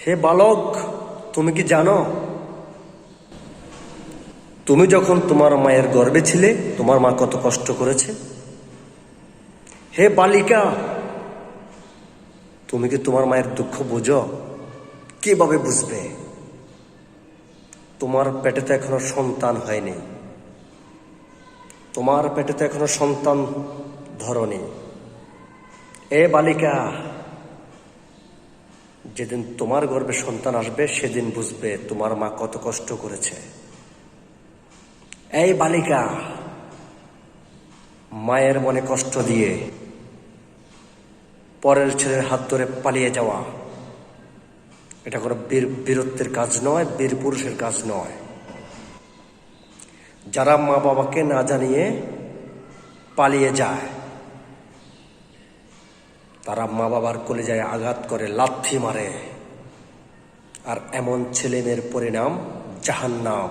হে বালক, তুমি কি জানো তুমি যখন তোমার মায়ের গর্ভে ছিলে তোমার মা কত কষ্ট করেছে? হে বালিকা, তুমি কি তোমার মায়ের দুঃখ বুঝো? কিভাবে বুঝবে? তোমার পেটে তো এখনো সন্তান হয়নি, তোমার পেটে তো এখনো সন্তান ধরনি। এ বালিকা, যেদিন তোমার গর্ভে সন্তান আসবে সেদিন বুঝবে তোমার মা কত কষ্ট করেছে। এই বালিকা, মায়ের মনে কষ্ট দিয়ে পরের ছেলের হাত ধরে পালিয়ে যাওয়া, এটা কোনো বীরত্বের কাজ নয়, বীর পুরুষের কাজ নয়। যারা মা বাবাকে না জানিয়ে পালিয়ে যায়, তারা মা বাবার কলিজায় আঘাত করে, লাথি মারে, আর এমন ছেলে মেয়ের পরিণাম জাহান্নাম।